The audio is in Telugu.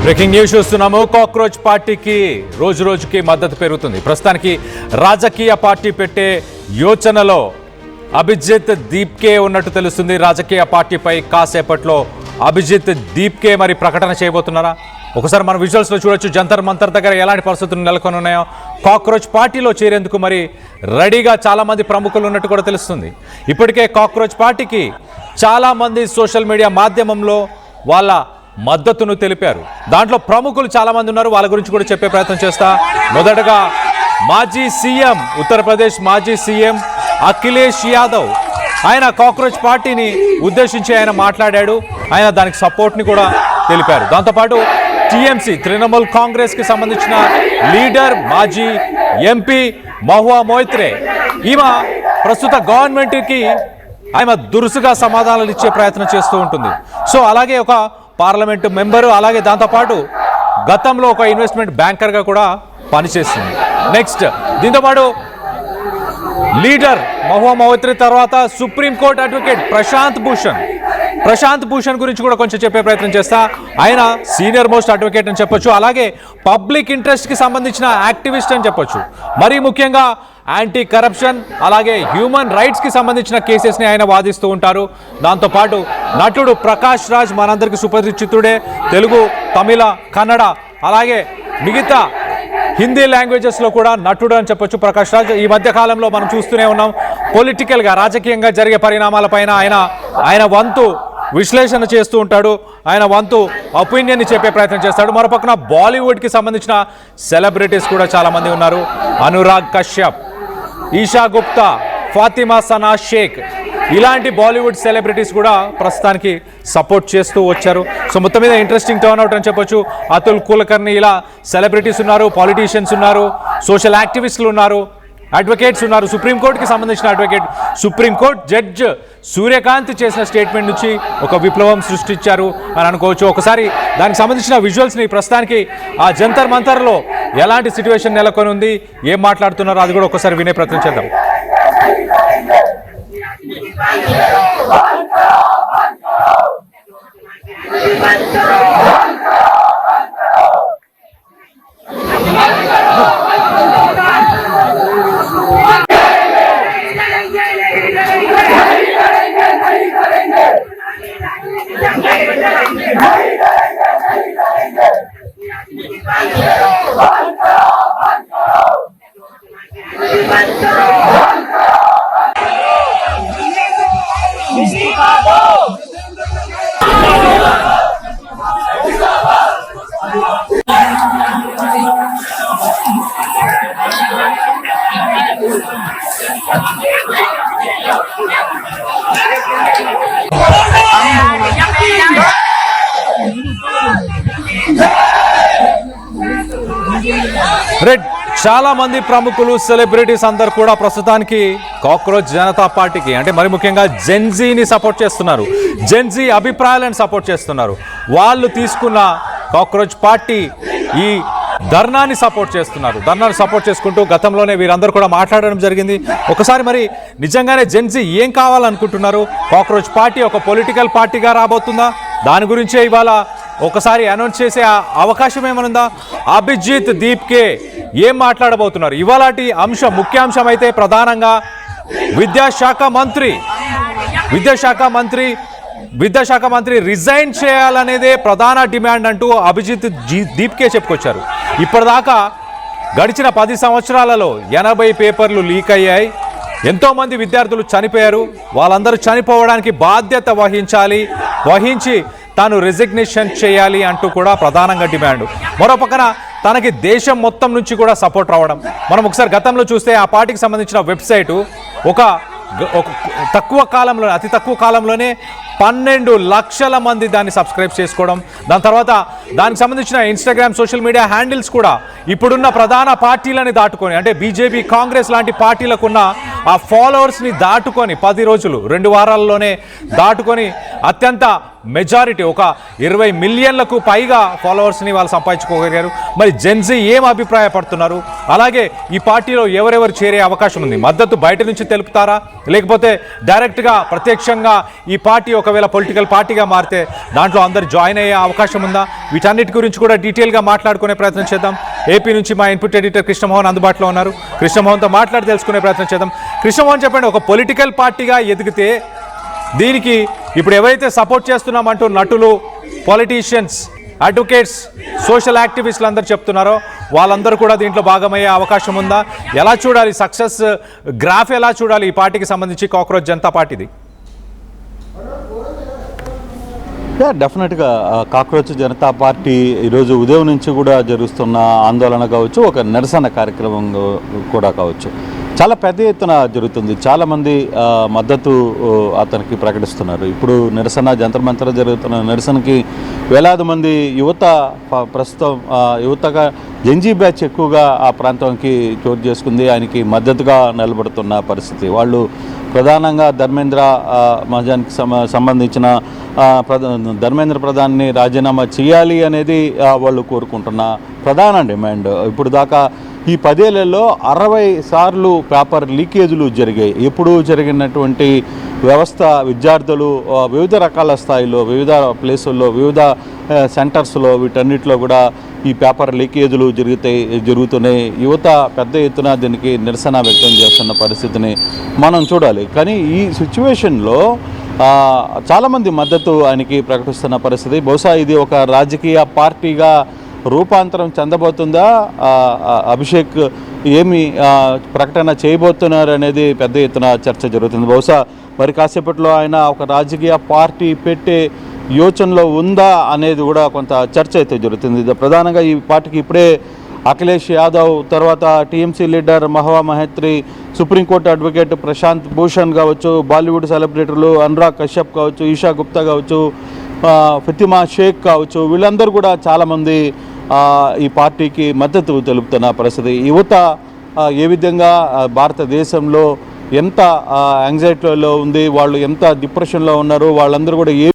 బ్రేకింగ్ న్యూస్ చూస్తున్నాము. కాక్రోచ్ పార్టీకి రోజు రోజుకి మద్దతు పెరుగుతుంది. ప్రస్తుతానికి రాజకీయ పార్టీ పెట్టే యోచనలో అభిజిత్ దీప్కే ఉన్నట్టు తెలుస్తుంది. రాజకీయ పార్టీపై కాసేపట్లో అభిజిత్ దీప్కే మరి ప్రకటన చేయబోతున్నారా? ఒకసారి మనం విజువల్స్లో చూడొచ్చు. జంతర్ మంతర్ దగ్గర ఎలాంటి పరిస్థితులు నెలకొని ఉన్నాయో. కాక్రోచ్ పార్టీలో చేరేందుకు మరి రెడీగా చాలామంది ప్రముఖులు ఉన్నట్టు కూడా తెలుస్తుంది. ఇప్పటికే కాక్రోచ్ పార్టీకి చాలామంది సోషల్ మీడియా మాధ్యమంలో వాళ్ళ మద్దతును తెలిపారు. దాంట్లో ప్రముఖులు చాలామంది ఉన్నారు. వాళ్ళ గురించి కూడా చెప్పే ప్రయత్నం చేస్తా. మొదటగా మాజీ సీఎం, ఉత్తరప్రదేశ్ మాజీ సీఎం అఖిలేష్ యాదవ్, ఆయన కాక్రోచ్ పార్టీని ఉద్దేశించి ఆయన మాట్లాడాడు. ఆయన దానికి సపోర్ట్ని కూడా తెలిపారు. దాంతోపాటు టీఎంసీ, తృణమూల్ కాంగ్రెస్కి సంబంధించిన లీడర్ మాజీ ఎంపీ మహువా మొయిత్రే, ఈమె ప్రస్తుత గవర్నమెంట్కి ఆమె దురుసుగా సమాధానాలు ఇచ్చే ప్రయత్నం చేస్తూ ఉంటుంది. సో అలాగే ఒక పార్లమెంటు మెంబరు, అలాగే దాంతోపాటు గతంలో ఒక ఇన్వెస్ట్మెంట్ బ్యాంకర్గా కూడా పనిచేస్తుంది. నెక్స్ట్ దీంతోపాటు లీడర్ మహువా మొయిత్రే తర్వాత సుప్రీంకోర్టు అడ్వకేట్ ప్రశాంత్ భూషణ్ గురించి కూడా కొంచెం చెప్పే ప్రయత్నం చేస్తా. ఆయన సీనియర్ మోస్ట్ అడ్వకేట్ అని చెప్పొచ్చు. అలాగే పబ్లిక్ ఇంట్రెస్ట్కి సంబంధించిన యాక్టివిస్ట్ అని చెప్పొచ్చు. మరీ ముఖ్యంగా యాంటీ కరప్షన్, అలాగే హ్యూమన్ రైట్స్కి సంబంధించిన కేసెస్ని ఆయన వాదిస్తూ ఉంటారు. దాంతోపాటు నటుడు ప్రకాష్ రాజ్ మనందరికీ సుపరిచితుడే. తెలుగు, తమిళ, కన్నడ, అలాగే మిగతా హిందీ లాంగ్వేజెస్లో కూడా నటుడు అని చెప్పొచ్చు ప్రకాష్ రాజ్. ఈ మధ్య కాలంలో మనం చూస్తూనే ఉన్నాం, పొలిటికల్గా రాజకీయంగా జరిగే పరిణామాలపైన ఆయన వంతు విశ్లేషణ చేస్తూ ఉంటాడు. ఆయన వంతు ఒపీనియన్ని చెప్పే ప్రయత్నం చేస్తాడు. మరోపక్కన బాలీవుడ్కి సంబంధించిన సెలబ్రిటీస్ కూడా చాలామంది ఉన్నారు. అనురాగ్ కశ్యప్, ఈషా గుప్తా, ఫాతిమా సనా షేక్, ఇలాంటి బాలీవుడ్ సెలబ్రిటీస్ కూడా ప్రస్తుతానికి సపోర్ట్ చేస్తూ వచ్చారు. సో మొత్తం మీద ఇంట్రెస్టింగ్ టర్న్అవుట్ అని చెప్పొచ్చు. అతుల్ కులకర్ణి, ఇలా సెలబ్రిటీస్ ఉన్నారు, పాలిటీషియన్స్ ఉన్నారు, సోషల్ యాక్టివిస్టులు ఉన్నారు, అడ్వకేట్స్ ఉన్నారు. సుప్రీంకోర్టుకి సంబంధించిన అడ్వకేట్, సుప్రీంకోర్టు జడ్జ్ సూర్యకాంత్ చేసిన స్టేట్మెంట్ నుంచి ఒక విప్లవం సృష్టించారు అని అనుకోవచ్చు. ఒకసారి దానికి సంబంధించిన విజువల్స్ని ప్రస్తుతానికి ఆ జంతర్ మంతర్లో ఎలాంటి సిచ్యువేషన్ నెలకొని ఉంది, ఏం మాట్లాడుతున్నారో అది కూడా ఒకసారి వినే ప్రయత్నం చేద్దాం. రెడ్ చాలా మంది ప్రముఖులు, సెలబ్రిటీస్ అందరు కూడా ప్రస్తుతానికి కాక్రోచ్ జనతా పార్టీకి, అంటే మరి ముఖ్యంగా జెన్జీని సపోర్ట్ చేస్తున్నారు. జెన్జీ అభిప్రాయాలను సపోర్ట్ చేస్తున్నారు. వాళ్ళు తీసుకున్న కాక్రోచ్ పార్టీ ఈ ధర్నాని సపోర్ట్ చేస్తున్నారు. ధర్నాను సపోర్ట్ చేసుకుంటూ గతంలోనే వీరందరూ కూడా మాట్లాడడం జరిగింది. ఒకసారి మరి నిజంగానే జెన్జీ ఏం కావాలనుకుంటున్నారు? కాక్రోచ్ పార్టీ ఒక పొలిటికల్ పార్టీగా రాబోతుందా? దాని గురించే ఇవాళ ఒకసారి అనౌన్స్ చేసే అవకాశం ఏమనుందా? అభిజిత్ దీప్కే ఏం మాట్లాడబోతున్నారు? ఇవాళటి అంశం, ముఖ్యాంశం అయితే ప్రధానంగా విద్యాశాఖ మంత్రి రిజైన్ చేయాలనేదే ప్రధాన డిమాండ్ అంటూ అభిజిత్ దీప్కే చెప్పుకొచ్చారు. ఇప్పటిదాకా గడిచిన 10 సంవత్సరాలలో 80 పేపర్లు లీక్ అయ్యాయి. ఎంతోమంది విద్యార్థులు చనిపోయారు. వాళ్ళందరూ చనిపోవడానికి బాధ్యత వహించి తాను రిజిగ్నేషన్ చేయాలి అంటూ కూడా ప్రధానంగా డిమాండ్. మరోపక్కన తనకి దేశం మొత్తం నుంచి కూడా సపోర్ట్ రావడం. మనం ఒకసారి గతంలో చూస్తే ఆ పార్టీకి సంబంధించిన వెబ్సైటు అతి తక్కువ కాలంలోనే 12 లక్షల మంది దాన్ని సబ్స్క్రైబ్ చేసుకోవడం. దాని తర్వాత దానికి సంబంధించిన ఇన్స్టాగ్రామ్ సోషల్ మీడియా హ్యాండిల్స్ కూడా ఇప్పుడున్న ప్రధాన పార్టీలని దాటుకొని, అంటే బీజేపీ, కాంగ్రెస్ లాంటి పార్టీలకున్న ఆ ఫాలోవర్స్ని దాటుకొని 10 రోజులు, 2 వారాల్లోనే దాటుకొని అత్యంత మెజారిటీ ఒక 20 మిలియన్లకు పైగా ఫాలోవర్స్ని వాళ్ళు సంపాదించుకోగలిగారు. మరి జెన్జీ ఏం అభిప్రాయపడుతున్నారు? అలాగే ఈ పార్టీలో ఎవరెవరు చేరే అవకాశం ఉంది? మద్దతు బయట నుంచి తెలుపుతారా, లేకపోతే డైరెక్ట్గా ప్రత్యక్షంగా ఈ పార్టీ ఒక ఒకవేళ పొలిటికల్ పార్టీగా మారితే దాంట్లో అందరు జాయిన్ అయ్యే అవకాశం ఉందా? వీటన్నిటి గురించి కూడా డీటెయిల్గా మాట్లాడుకునే ప్రయత్నం చేద్దాం. ఏపీ నుంచి మా ఇన్పుట్ ఎడిటర్ కృష్ణమోహన్ అందుబాటులో ఉన్నారు. కృష్ణమోహన్తో మాట్లాడి తెలుసుకునే ప్రయత్నం చేద్దాం. కృష్ణమోహన్, చెప్పండి, ఒక పొలిటికల్ పార్టీగా ఎదిగితే దీనికి ఇప్పుడు ఎవరైతే సపోర్ట్ చేస్తున్నామంటూ నటులు, పొలిటీషియన్స్, అడ్వకేట్స్, సోషల్ యాక్టివిస్టులు అందరూ చెప్తున్నారో వాళ్ళందరూ కూడా దీంట్లో భాగమయ్యే అవకాశం ఉందా? ఎలా చూడాలి సక్సెస్ గ్రాఫ్, ఎలా చూడాలి ఈ పార్టీకి సంబంధించి, కాక్రోచ్ జనతా పార్టీది? డెఫినెట్గా కాక్రోచ్ జనతా పార్టీ ఈరోజు ఉదయం నుంచి కూడా జరుగుతున్న ఆందోళన కావచ్చు, ఒక నిరసన కార్యక్రమం కూడా కావచ్చు, చాలా పెద్ద ఎత్తున జరుగుతుంది. చాలామంది మద్దతు అతనికి ప్రకటిస్తున్నారు. ఇప్పుడు నిరసన జంతర్ మంతర్ జరుగుతున్న నిరసనకి వేలాది మంది యువత, ప్రస్తుతం యువతగా జంజీ బ్యాచ్ ఎక్కువగా ఆ ప్రాంతానికి చోటు చేసుకుంది. ఆయనకి మద్దతుగా నిలబడుతున్న పరిస్థితి. వాళ్ళు ప్రధానంగా ధర్మేంద్ర మహాజన్కి సంబంధించిన ధర్మేంద్ర ప్రధాన్ని రాజీనామా చేయాలి అనేది వాళ్ళు కోరుకుంటున్న ప్రధాన డిమాండ్. ఇప్పుడు దాకా ఈ 10 ఏళ్లలో 60 సార్లు పేపర్ లీకేజీలు జరిగాయి. ఎప్పుడు జరిగినటువంటి వ్యవస్థ విద్యార్థులు వివిధ రకాల స్థాయిలో, వివిధ ప్లేసుల్లో, వివిధ సెంటర్స్లో, వీటన్నిటిలో కూడా ఈ పేపర్ లీకేజీలు జరుగుతున్నాయి. యువత పెద్ద ఎత్తున దీనికి నిరసన వ్యక్తం చేస్తున్న పరిస్థితిని మనం చూడాలి. కానీ ఈ సిచ్యువేషన్లో చాలామంది మద్దతు ఆయనకి ప్రకటిస్తున్న పరిస్థితి. బహుశా ఇది ఒక రాజకీయ పార్టీగా రూపాంతరం చెందబోతుందా, అభిషేక్ ఏమి ప్రకటన చేయబోతున్నారు అనేది పెద్ద ఎత్తున చర్చ జరుగుతుంది. బహుశా మరి కాసేపట్లో ఆయన ఒక రాజకీయ పార్టీ పెట్టే యోచనలో ఉందా అనేది కూడా కొంత చర్చ అయితే జరుగుతుంది. ప్రధానంగా ఈ పార్టీకి ఇప్పుడే అఖిలేష్ యాదవ్, తర్వాత TMC leader Mahua Moitra, supreme court advocate Prashant Bhushan కావచ్చు, బాలీవుడ్ సెలబ్రిటీలు అనురాగ్ కశ్యప్ కావచ్చు, ఈషా గుప్తా కావచ్చు, ఫతిమా షేక్ కావచ్చు, వీళ్ళందరూ కూడా చాలామంది ఈ పార్టీకి మద్దతు తెలుపుతున్న పరిస్థితి. యువత ఏ విధంగా భారతదేశంలో ఎంత యాంగ్జైటీలో ఉంది, వాళ్ళు ఎంత డిప్రెషన్లో ఉన్నారు, వాళ్ళందరూ కూడా